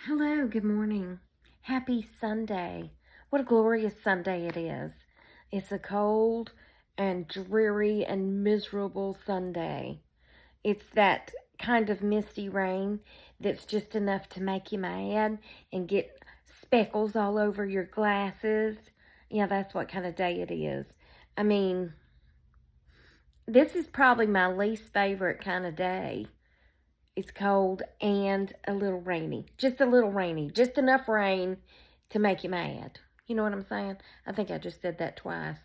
Hello, good morning. Happy Sunday. What a glorious Sunday it is. It's a cold and dreary and miserable Sunday. It's that kind of misty rain that's just enough to make you mad and get speckles all over your glasses. Yeah, that's what kind of day it is. I mean, this is probably my least favorite kind of day. It's cold and a little rainy. Just a little rainy. Just enough rain to make you mad. You know what I'm saying? I think I just said that twice.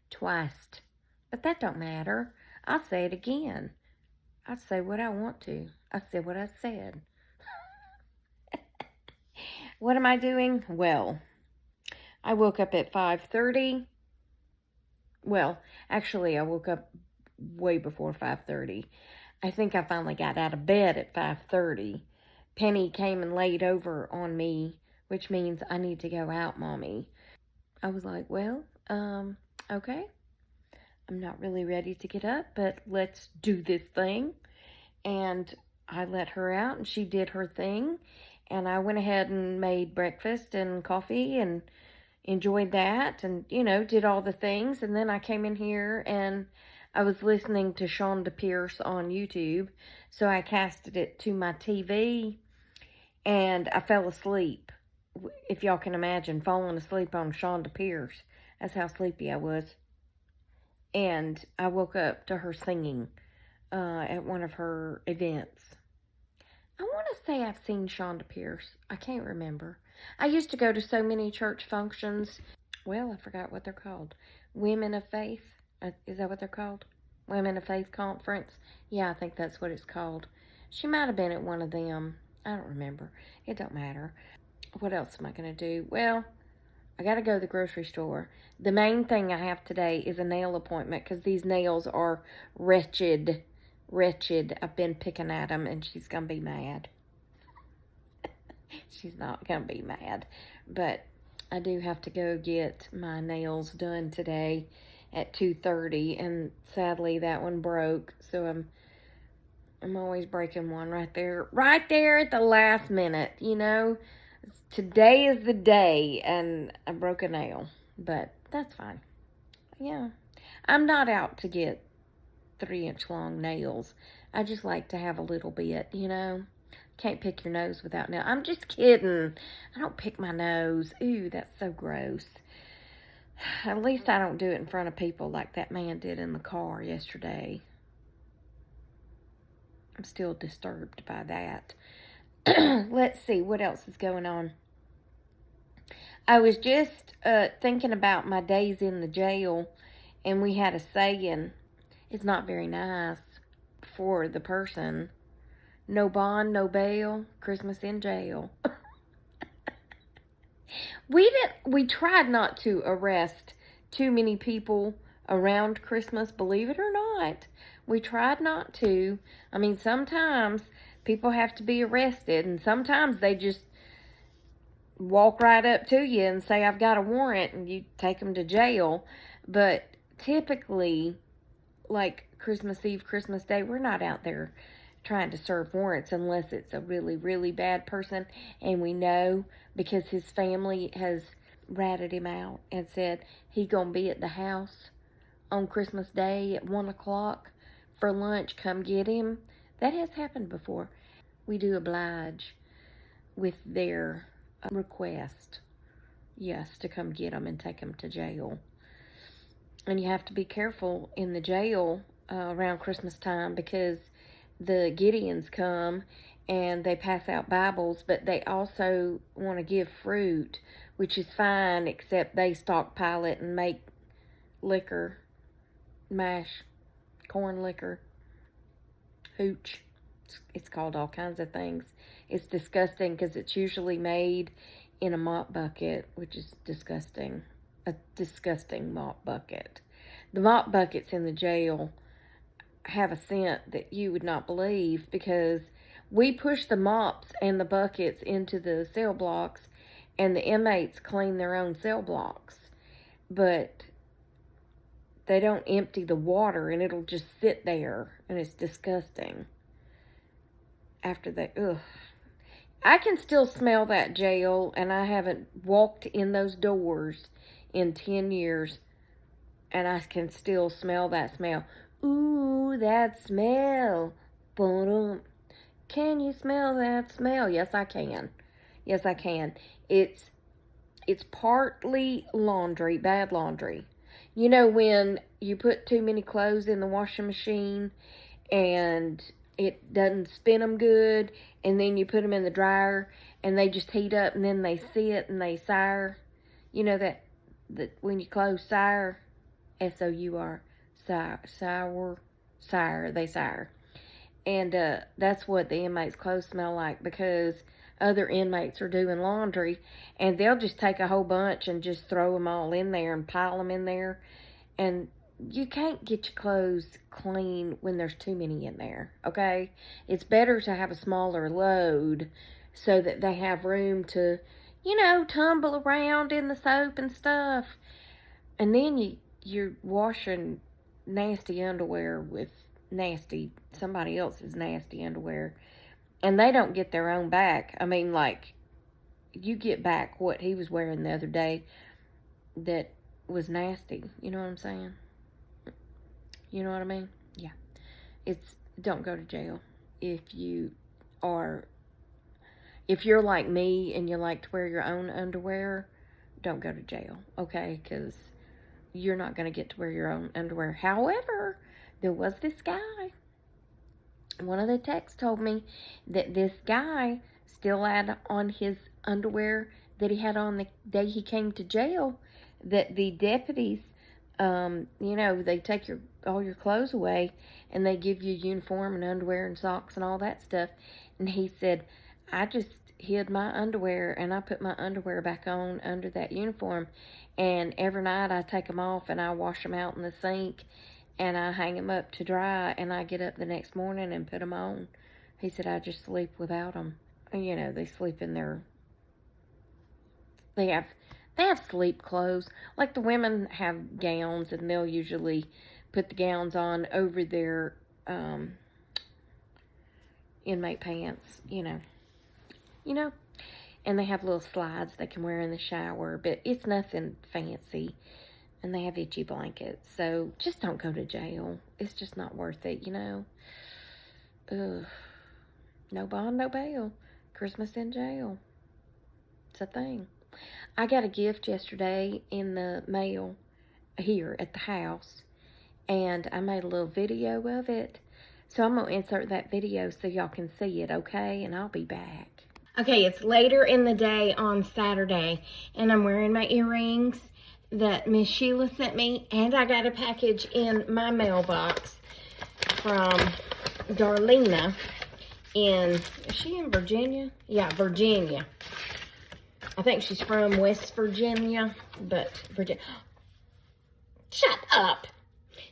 Twice. But that don't matter. I'll say it again. I say what I want to. I said what I said. What am I doing? Well, I woke up at 5:30. Well, actually, I woke up way before 5:30. I think I finally got out of bed at 5:30. Penny came and laid over on me, which means I need to go out, Mommy. I was like, well, okay. I'm not really ready to get up, but let's do this thing. And I let her out, and she did her thing. And I went ahead and made breakfast and coffee and enjoyed that and, did all the things. And then I came in here and I was listening to Shonda Pierce on YouTube. So I casted it to my TV and I fell asleep. If y'all can imagine, falling asleep on Shonda Pierce. That's how sleepy I was. And I woke up to her singing at one of her events. I want to say I've seen Shonda Pierce. I can't remember. I used to go to so many church functions. Well, I forgot what they're called. Women of Faith. Is that what they're called? Women of Faith Conference. Yeah, I think that's what it's called. She might have been at one of them. I don't remember. It don't matter. What else am I going to do? Well, I got to go to the grocery store. The main thing I have today is a nail appointment because these nails are wretched. Wretched. I've been picking at them and she's going to be mad. She's not going to be mad. But I do have to go get my nails done today at 2:30, and sadly that one broke. So I'm always breaking one right there at the last minute, Today is the day, and I broke a nail, but that's fine. Yeah, I'm not out to get 3-inch long nails. I just like to have a little bit, Can't pick your nose without nails. I'm just kidding. I don't pick my nose. Ooh, that's so gross. At least I don't do it in front of people like that man did in the car yesterday. I'm still disturbed by that. Let's see what else is going on. I was just thinking about my days in the jail, and we had a saying. It's not very nice for the person. No bond, no bail, Christmas in jail. We tried not to arrest too many people around Christmas, believe it or not. We tried not to. I mean, sometimes people have to be arrested, and sometimes they just walk right up to you and say, I've got a warrant, and you take them to jail. But typically, like Christmas Eve, Christmas Day, we're not out there trying to serve warrants unless it's a really, really bad person, and we know because his family has ratted him out and said he gonna be at the house on Christmas Day at 1 o'clock for lunch. Come get him. That has happened before. We do oblige with their request, yes, to come get them and take them to jail. And you have to be careful in the jail around Christmas time because the Gideons come and they pass out Bibles, but they also want to give fruit, which is fine, except they stockpile it and make liquor, mash, corn liquor, hooch. It's called all kinds of things. It's disgusting because it's usually made in a mop bucket, which is disgusting. A disgusting mop bucket. The mop buckets in the jail have a scent that you would not believe because we push the mops and the buckets into the cell blocks and the inmates clean their own cell blocks. But they don't empty the water and it'll just sit there and it's disgusting. After that, ugh. I can still smell that jail, and I haven't walked in those doors in 10 years, and I can still smell that smell. Ooh, that smell. Boom. Can you smell that smell? Yes, I can. Yes, I can. It's partly laundry, bad laundry. You know when you put too many clothes in the washing machine and it doesn't spin them good, and then you put them in the dryer and they just heat up and then they sit and they sour. You know that when you clothes sour, S-O-U-R, sour, they sour. And that's what the inmates' clothes smell like, because other inmates are doing laundry, and they'll just take a whole bunch and just throw them all in there and pile them in there. And you can't get your clothes clean when there's too many in there, okay? It's better to have a smaller load so that they have room to, tumble around in the soap and stuff. And then you're washing nasty underwear with somebody else's nasty underwear, and they don't get their own back. I mean, like, you get back what he was wearing the other day that was nasty. You know what I'm saying? You know what I mean? Yeah. Don't go to jail if you're like me and you like to wear your own underwear. Don't go to jail, okay? Because you're not going to get to wear your own underwear. However, there was this guy. One of the texts told me that this guy still had on his underwear that he had on the day he came to jail, that the deputies, they take all your clothes away and they give you uniform and underwear and socks and all that stuff. And he said, I just hid my underwear and I put my underwear back on under that uniform. And every night I take them off and I wash them out in the sink and I hang them up to dry, and I get up the next morning and put them on. He said, I just sleep without them. They sleep in they have sleep clothes. Like the women have gowns, and they'll usually put the gowns on over their inmate pants, and they have little slides they can wear in the shower, but it's nothing fancy. And they have itchy blankets. So just don't go to jail. It's just not worth it, Ugh. No bond, no bail. Christmas in jail. It's a thing. I got a gift yesterday in the mail here at the house, and I made a little video of it. So I'm going to insert that video so y'all can see it, okay? And I'll be back. Okay, it's later in the day on Saturday, and I'm wearing my earrings that Miss Sheila sent me, and I got a package in my mailbox from Darlena is she in Virginia? Yeah, Virginia. I think she's from West Virginia, but Virginia. Shut up.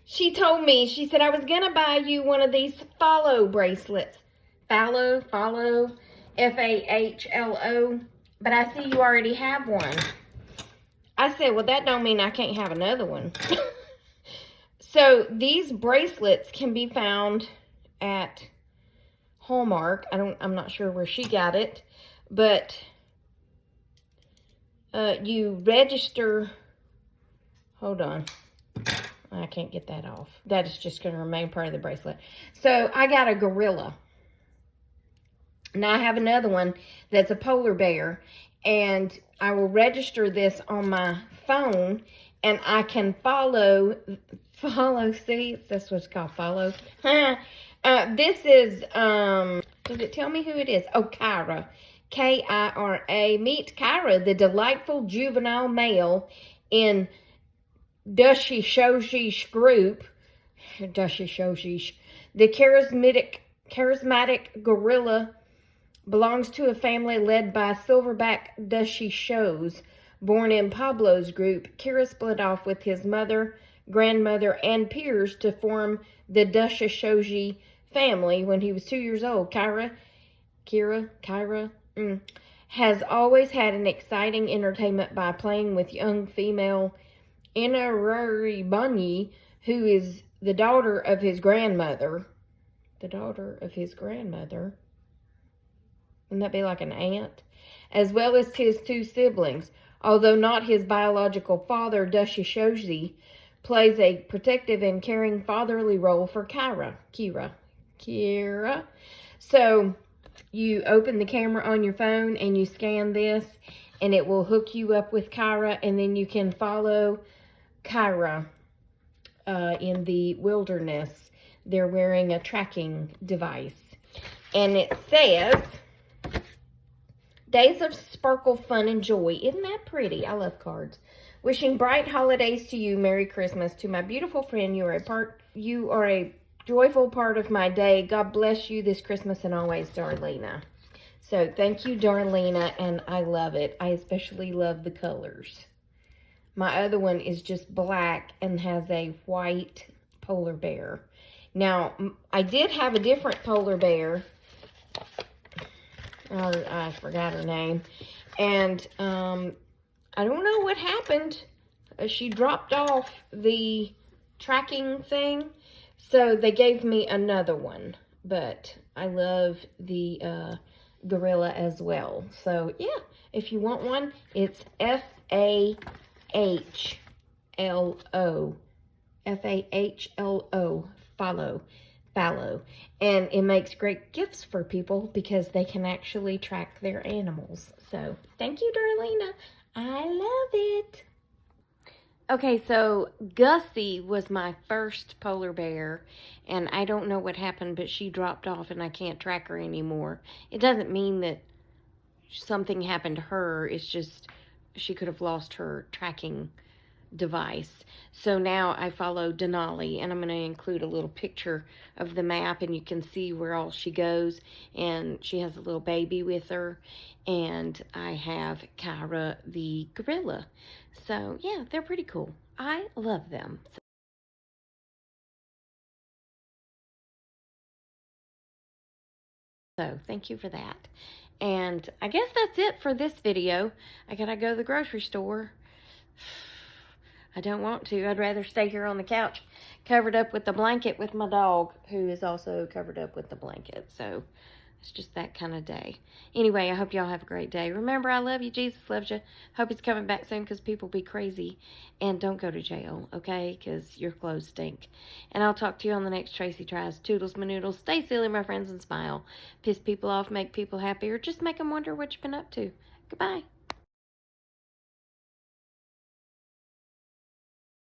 She told me, she said, I was going to buy you one of these Fahlo bracelets. Fahlo, F-A-H-L-O, but I see you already have one. I said, well, that don't mean I can't have another one. So these bracelets can be found at Hallmark. I'm not sure where she got it, but you register. Hold on. I can't get that off. That is just going to remain part of the bracelet. So I got a gorilla. Now I have another one that's a polar bear, and I will register this on my phone, and I can follow, see, that's what it's called, follow. This is, does it tell me who it is? Oh, Kyra, K-I-R-A. Meet Kyra, the delightful juvenile male in Dushy Shoshish group, Dushy Shoshish, the charismatic gorilla belongs to a family led by silverback Dushy Shows. Born in Pablo's group, Kira split off with his mother, grandmother, and peers to form the Dushy family when he was 2 years old. Kyra has always had an exciting entertainment by playing with young female Inarari Bunny, who is the daughter of his grandmother. Wouldn't that be like an aunt? As well as his two siblings. Although not his biological father, Dushishoji plays a protective and caring fatherly role for Kira. So you open the camera on your phone and you scan this, and it will hook you up with Kyra, and then you can follow Kyra in the wilderness. They're wearing a tracking device. And it says, days of sparkle, fun, and joy. Isn't that pretty? I love cards. Wishing bright holidays to you. Merry Christmas. To my beautiful friend, you are a joyful part of my day. God bless you this Christmas and always, Darlena. So thank you, Darlena, and I love it. I especially love the colors. My other one is just black and has a white polar bear. Now, I did have a different polar bear. I forgot her name. And I don't know what happened. She dropped off the tracking thing. So they gave me another one. But I love the gorilla as well. So yeah, if you want one, it's Fahlo. Fahlo. Fahlo. And it makes great gifts for people because they can actually track their animals. So thank you, Darlena. I love it. Okay, so Gussie was my first polar bear, and I don't know what happened, but she dropped off and I can't track her anymore. It doesn't mean that something happened to her. It's just she could have lost her tracking device. So now I follow Denali, and I'm going to include a little picture of the map, and you can see where all she goes, and she has a little baby with her, and I have Kyra the gorilla. So yeah, they're pretty cool. I love them. So thank you for that. And I guess that's it for this video. I gotta go to the grocery store. I don't want to. I'd rather stay here on the couch covered up with the blanket with my dog, who is also covered up with the blanket. So it's just that kind of day. Anyway, I hope y'all have a great day. Remember, I love you. Jesus loves you. Hope he's coming back soon because people be crazy. And don't go to jail, okay? Because your clothes stink. And I'll talk to you on the next Tracy Tries. Toodles, my noodles. Stay silly, my friends, and smile. Piss people off, make people happy, or just make them wonder what you've been up to. Goodbye.